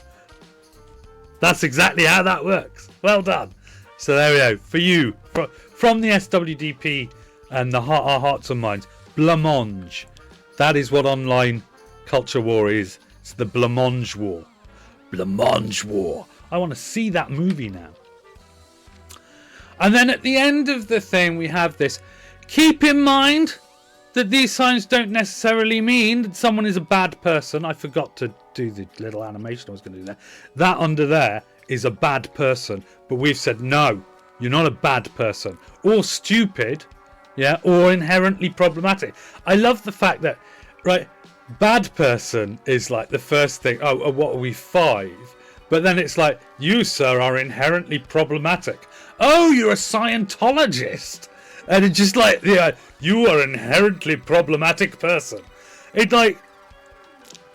That's exactly how that works. Well done. So there we go. For you, from the SWDP and our hearts and minds, blancmange. That is what online culture war is. It's the blancmange war. Blancmange war. I want to see that movie now. And then at the end of the thing, we have this. Keep in mind that these signs don't necessarily mean that someone is a bad person. I forgot to do the little animation I was going to do there. That under there is a bad person. But we've said, no, you're not a bad person. Or stupid, yeah, or inherently problematic. I love the fact that, right, bad person is like the first thing. Oh, what are we, 5? But then it's like, you, sir, are inherently problematic. Oh, you're a Scientologist. And it's just like, yeah, you are an inherently problematic person. It's like,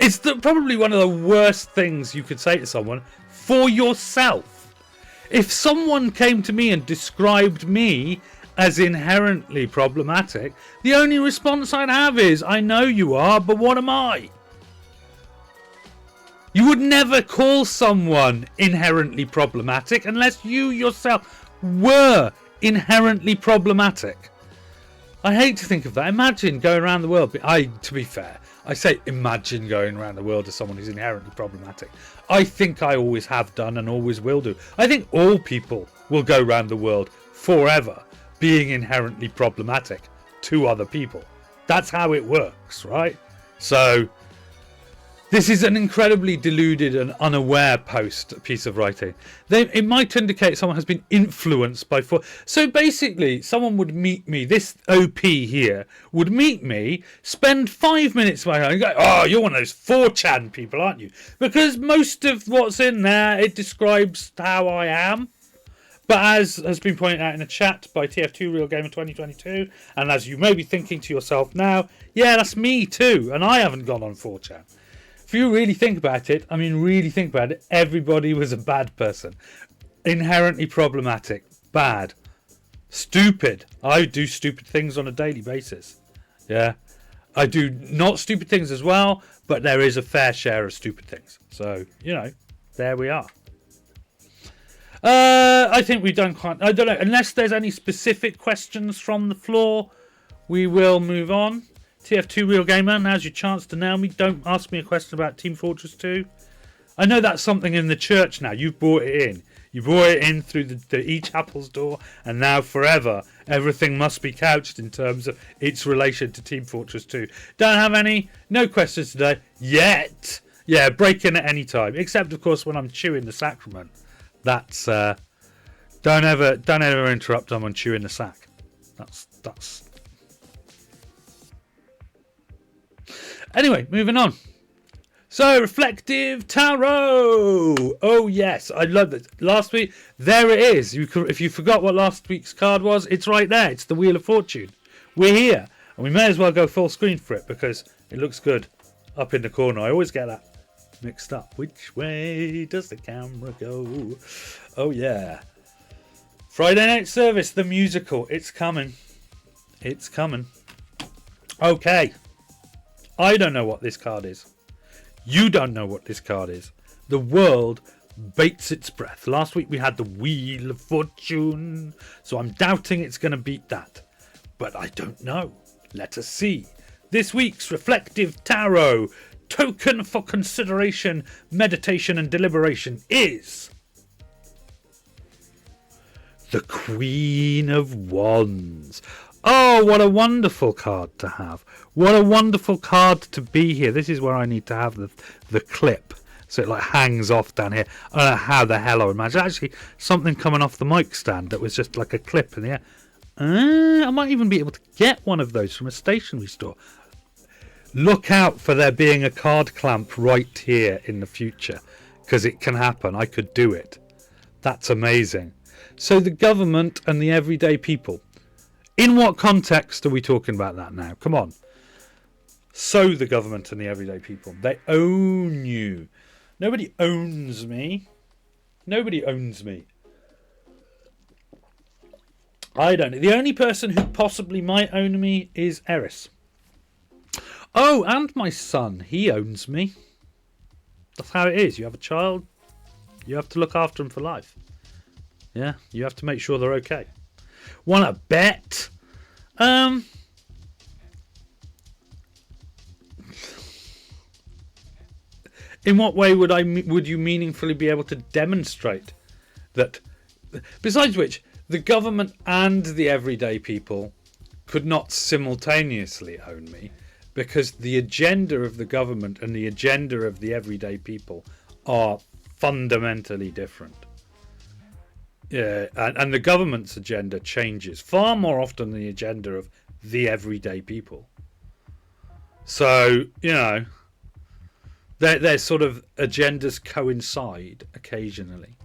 it's probably one of the worst things you could say to someone for yourself. If someone came to me and described me as inherently problematic, the only response I'd have is, I know you are, but what am I? You would never call someone inherently problematic unless you yourself were inherently problematic. I hate to think of that. Imagine going around the world. To be fair, I say imagine going around the world as someone who's inherently problematic. I think I always have done and always will do. I think all people will go around the world forever being inherently problematic to other people. That's how it works, right? So this is an incredibly deluded and unaware piece of writing. It might indicate someone has been influenced by... So basically, someone would meet me, this OP here, would meet me, spend 5 minutes with my own, and go, oh, you're one of those 4chan people, aren't you? Because most of what's in there, it describes how I am. But as has been pointed out in the chat by TF2 Real Gamer 2022, and as you may be thinking to yourself now, yeah, that's me too, and I haven't gone on 4chan. If you really think about it, everybody was a bad person. Inherently problematic. Bad. Stupid. I do stupid things on a daily basis. Yeah. I do not stupid things as well, but there is a fair share of stupid things. So, there we are. I think we've done quite... I don't know. Unless there's any specific questions from the floor, we will move on. TF2 Real Gamer, now's your chance to nail me. Don't ask me a question about Team Fortress 2. I know that's something in the church now. You've brought it in. You brought it in through the E-Chapel's door, and now forever everything must be couched in terms of its relation to Team Fortress 2. Don't have any. No questions today. Yet. Yeah, break in at any time. Except, of course, when I'm chewing the sacrament. That's... Don't ever interrupt them on chewing the sack. That's... Anyway, moving on. So, Reflective Tarot. Oh, yes. I love it. Last week, there it is. If you forgot what last week's card was, it's right there. It's the Wheel of Fortune. We're here. And we may as well go full screen for it because it looks good up in the corner. I always get that mixed up. Which way does the camera go? Oh, yeah. Friday Night Service, the musical. It's coming. It's coming. Okay. I don't know what this card is. You don't know what this card is. The world baits its breath. Last week we had the Wheel of Fortune, so I'm doubting it's going to beat that. But I don't know. Let us see. This week's Reflective Tarot token for consideration, meditation and deliberation is the Queen of Wands. Oh, what a wonderful card to have. What a wonderful card to be here. This is where I need to have the clip. So it like hangs off down here. I don't know how the hell I would imagine. Actually, something coming off the mic stand that was just like a clip in the air. I might even be able to get one of those from a stationery store. Look out for there being a card clamp right here in the future. Because it can happen. I could do it. That's amazing. So the government and the everyday people. In what context are we talking about that now? Come on. So the government and the everyday people. They own you. Nobody owns me. Nobody owns me. I don't know. The only person who possibly might own me is Eris. Oh, and my son. He owns me. That's how it is. You have a child. You have to look after them for life. Yeah, you have to make sure they're okay. Want to bet? In what way would you meaningfully be able to demonstrate that? Besides which, the government and the everyday people could not simultaneously own me, because the agenda of the government and the agenda of the everyday people are fundamentally different. Yeah, and the government's agenda changes far more often than the agenda of the everyday people. So, their sort of agendas coincide occasionally.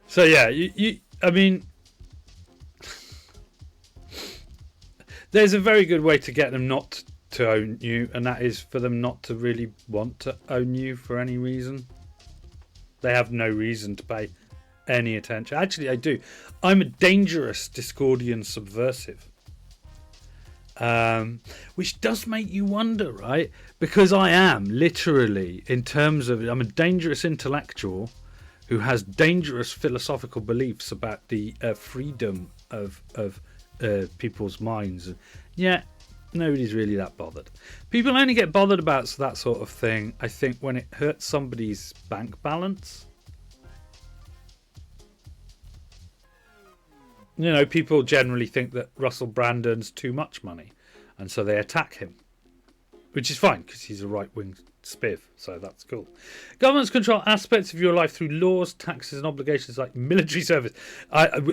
So yeah, I mean, there's a very good way to get them not to own you, and that is for them not to really want to own you for any reason. They have no reason to pay any attention. Actually, I do. I'm a dangerous Discordian subversive. Which does make you wonder, right? Because I am literally, in terms of, I'm a dangerous intellectual who has dangerous philosophical beliefs about the freedom of people's minds. Yeah, nobody's really that bothered. People only get bothered about that sort of thing, I think, when it hurts somebody's bank balance. You know, people generally think that Russell Brandon's too much money, and so they attack him, which is fine because he's a right-wing spiv, so that's cool. Governments control aspects of your life through laws, taxes, and obligations like military service.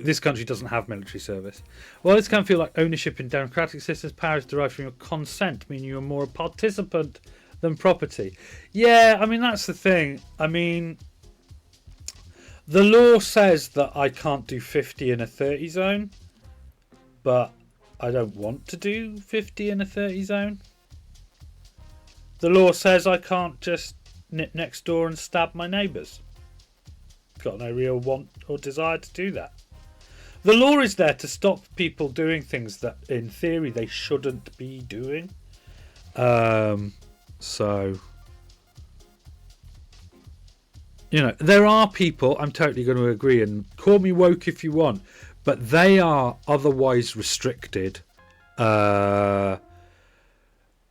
This country doesn't have military service. While this can feel like ownership in democratic systems, power is derived from your consent, meaning you're more a participant than property. Yeah, I mean, that's the thing. I mean, the law says that I can't do 50 in a 30 zone, but I don't want to do 50 in a 30 zone. The law says I can't just nip next door and stab my neighbours. Got no real want or desire to do that. The law is there to stop people doing things that, in theory, they shouldn't be doing. So, you know, there are people, I'm totally going to agree, and call me woke if you want, but they are otherwise restricted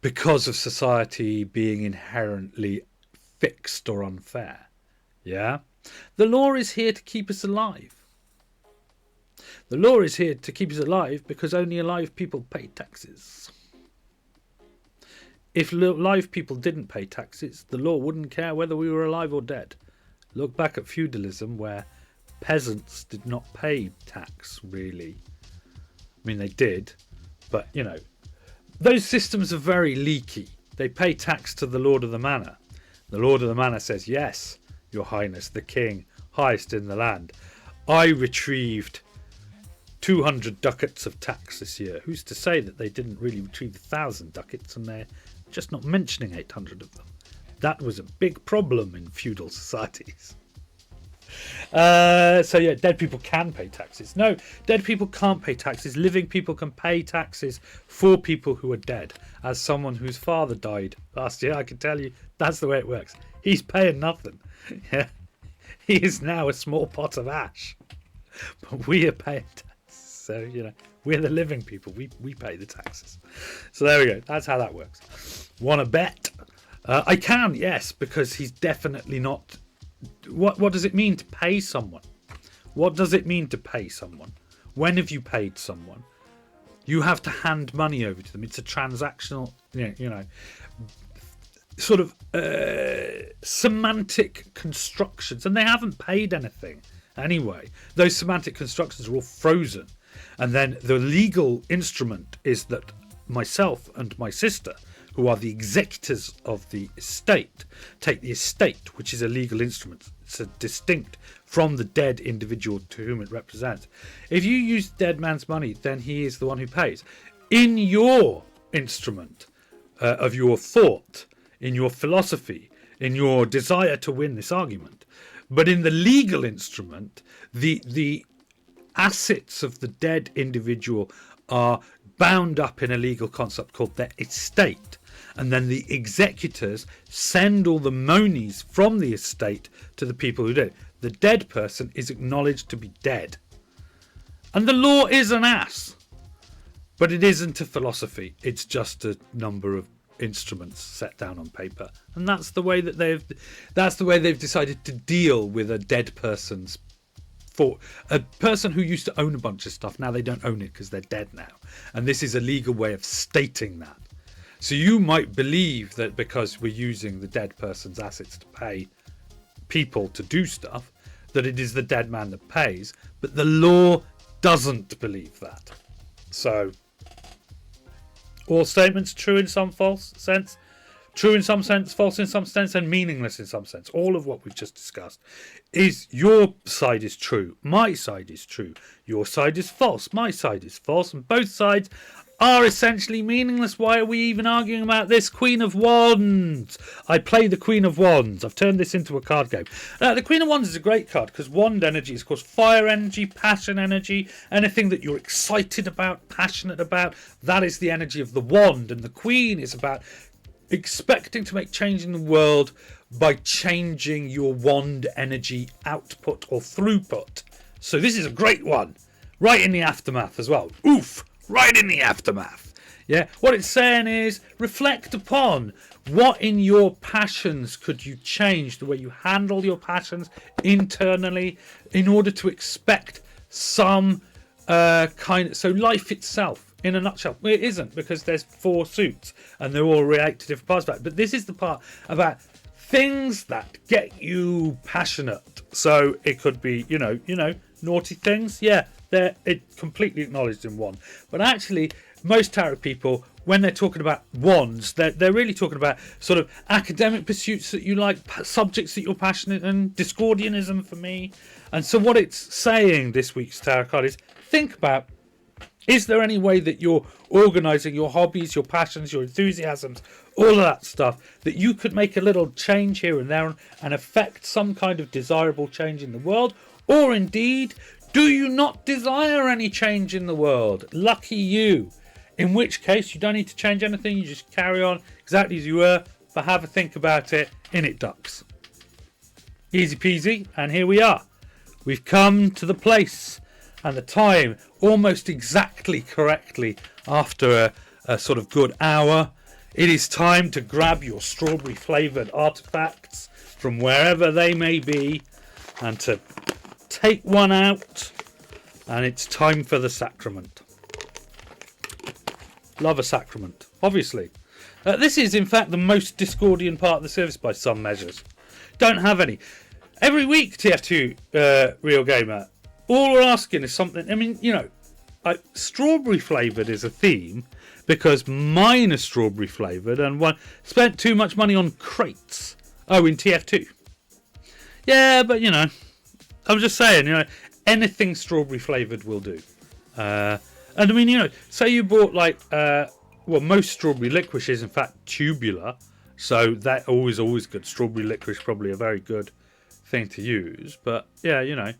because of society being inherently fixed or unfair. Yeah? The law is here to keep us alive. The law is here to keep us alive because only alive people pay taxes. If live people didn't pay taxes, the law wouldn't care whether we were alive or dead. Look back at feudalism, where peasants did not pay tax, really. I mean, they did, but, you know, those systems are very leaky. They pay tax to the Lord of the Manor. The Lord of the Manor says, yes, Your Highness, the King, highest in the land. I retrieved 200 ducats of tax this year. Who's to say that they didn't really retrieve 1,000 ducats and they're just not mentioning 800 of them? That was a big problem in feudal societies. So yeah, dead people can pay taxes. No, dead people can't pay taxes. Living people can pay taxes for people who are dead. As someone whose father died last year, I can tell you that's the way it works. He's paying nothing. Yeah, he is now a small pot of ash, but we are paying taxes. So, you know, we're the living people. We pay the taxes. So there we go. That's how that works. Want to bet? I can, yes, because he's definitely not. What does it mean to pay someone? What does it mean to pay someone? When have you paid someone? You have to hand money over to them. It's a transactional, you know, sort of semantic constructions, and they haven't paid anything anyway. Those semantic constructions are all frozen, and then the legal instrument is that myself and my sister, who are the executors of the estate, take the estate, which is a legal instrument. It's distinct from the dead individual to whom it represents. If you use dead man's money, then he is the one who pays. In your instrument of your thought, in your philosophy, in your desire to win this argument, but in the legal instrument, the assets of the dead individual are bound up in a legal concept called their estate. And then the executors send all the monies from the estate to the people who did. The dead person is acknowledged to be dead. And the law is an ass. But it isn't a philosophy. It's just a number of instruments set down on paper. And that's the way that they've decided to deal with a dead person's for a person who used to own a bunch of stuff. Now they don't own it because they're dead now. And this is a legal way of stating that. So you might believe that because we're using the dead person's assets to pay people to do stuff, that it is the dead man that pays, but the law doesn't believe that. So, all statements true in some false sense, true in some sense, false in some sense, and meaningless in some sense. All of what we've just discussed is your side is true, my side is true, your side is false, my side is false, and both sides are essentially meaningless. Why are we even arguing about this? Queen of Wands. I play the Queen of Wands. I've turned this into a card game. The Queen of Wands is a great card because wand energy is, of course, fire energy, passion energy, anything that you're excited about, passionate about. That is the energy of the wand. And the Queen is about expecting to make change in the world by changing your wand energy output or throughput. So this is a great one. Right in the aftermath as well. Oof. Right in the aftermath. Yeah, what it's saying is reflect upon what in your passions could you change, the way you handle your passions internally in order to expect some so life itself in a nutshell. Well, it isn't, because there's 4 suits and they're all relate to different parts of that. But this is the part about things that get you passionate. So it could be, you know, naughty things. Yeah. They're completely acknowledged in one. But actually, most tarot people, when they're talking about wands, they're really talking about sort of academic pursuits that you like, subjects that you're passionate in, Discordianism for me. And so what it's saying, this week's tarot card, is think about, is there any way that you're organising your hobbies, your passions, your enthusiasms, all of that stuff, that you could make a little change here and there and affect some kind of desirable change in the world? Or indeed, do you not desire any change in the world? Lucky you. In which case, you don't need to change anything. You just carry on exactly as you were, but have a think about it. In it ducks. Easy peasy. And here we are. We've come to the place and the time almost exactly correctly after a sort of good hour. It is time to grab your strawberry flavoured artefacts from wherever they may be and to take one out, and it's time for the sacrament. Love a sacrament, obviously. This is, in fact, the most Discordian part of the service by some measures. Don't have any. Every week, TF2 Real Gamer, all we're asking is something. I mean, you know, strawberry flavoured is a theme because mine is strawberry flavoured, and one spent too much money on crates. Oh, in TF2. Yeah, but you know, I'm just saying, you know, anything strawberry flavoured will do. And I mean, you know, say you bought like, most strawberry licorice is in fact tubular, so that always good. Strawberry licorice probably a very good thing to use. But yeah, you know,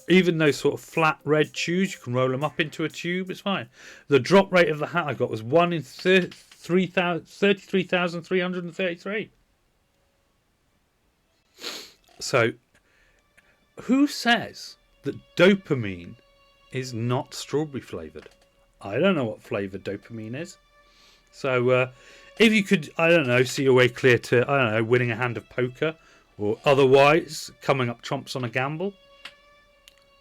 even those sort of flat red chews, you can roll them up into a tube. It's fine. The drop rate of the hat I got was 1 in 33,333. So, who says that dopamine is not strawberry flavoured? I don't know what flavour dopamine is. So, if you could, I don't know, see your way clear to, I don't know, winning a hand of poker or otherwise coming up trumps on a gamble,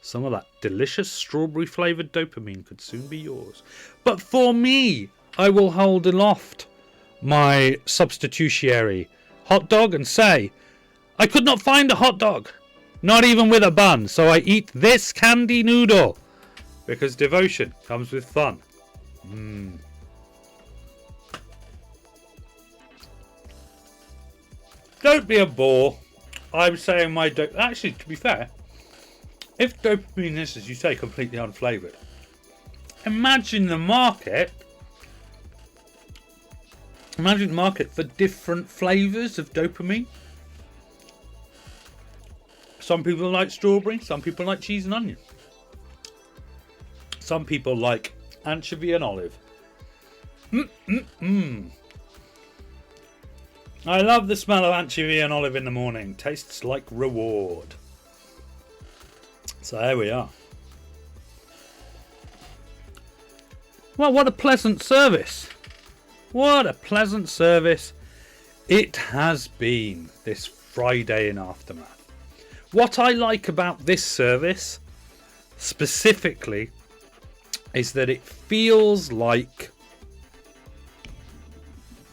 some of that delicious strawberry flavoured dopamine could soon be yours. But for me, I will hold aloft my substitutiary hot dog and say, I could not find a hot dog, not even with a bun, so I eat this candy noodle, because devotion comes with fun. Don't be a bore. I'm saying my actually, to be fair, if dopamine is, as you say, completely unflavoured, imagine the market. Imagine the market for different flavours of dopamine. Some people like strawberry, some people like cheese and onion. Some people like anchovy and olive. I love the smell of anchovy and olive in the morning. Tastes like reward. So there we are. Well, what a pleasant service. What a pleasant service it has been this Friday in Aftermath. What I like about this service specifically is that it feels like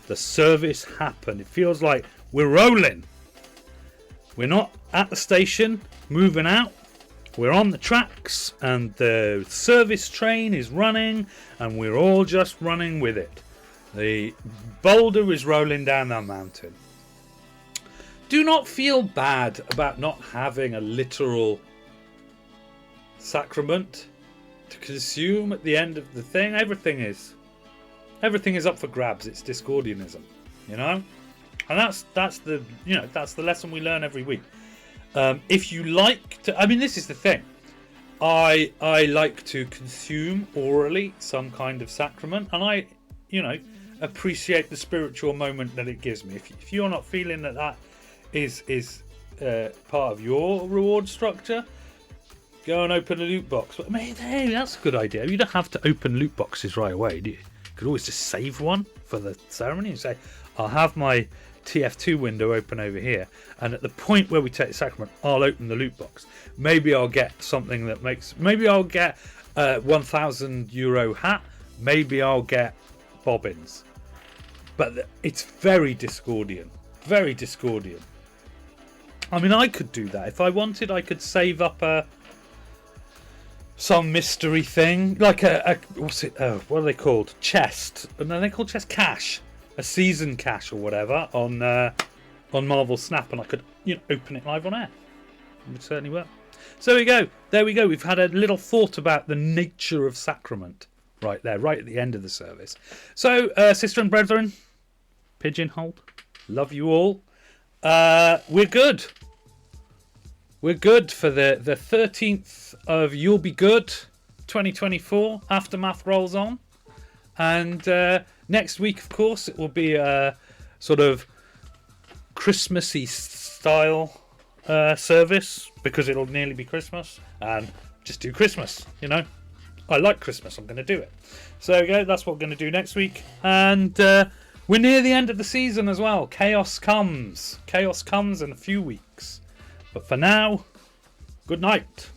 the service happened. It feels like we're rolling. We're not at the station moving out. We're on the tracks and the service train is running and we're all just running with it. The boulder is rolling down that mountain. Do not feel bad about not having a literal sacrament. to consume at the end of the thing. Everything is up for grabs. It's Discordianism, you know, and that's the lesson we learn every week. If you like to, I mean, this is the thing. I like to consume orally some kind of sacrament, and I, appreciate the spiritual moment that it gives me. If you're not feeling that is part of your reward structure, go and open a loot box. But hey, that's a good idea. You don't have to open loot boxes right away, do you? You could always just save one for the ceremony and say, I'll have my TF2 window open over here, and at the point where we take the sacrament, I'll open the loot box. Maybe I'll get something that maybe I'll get a €1,000 hat. Maybe I'll get bobbins. But it's very Discordian. Very Discordian. I mean, I could do that. If I wanted, I could save up some mystery thing. Like what are they called? Chest. And then they called chest cash. A season cache or whatever on Marvel Snap, and I could open it live on air. It would certainly work. So there we go. We've had a little thought about the nature of sacrament right there, right at the end of the service. So, sister and brethren, pigeonholed, love you all. We're good. We're good for the 13th of Yule Be Good 2024. Aftermath rolls on. And next week, of course, it will be a sort of Christmassy style service, because it'll nearly be Christmas, and just do Christmas, I like Christmas, I'm going to do it. So there we go, that's what we're going to do next week. And we're near the end of the season as well. Chaos comes in a few weeks. But for now, good night.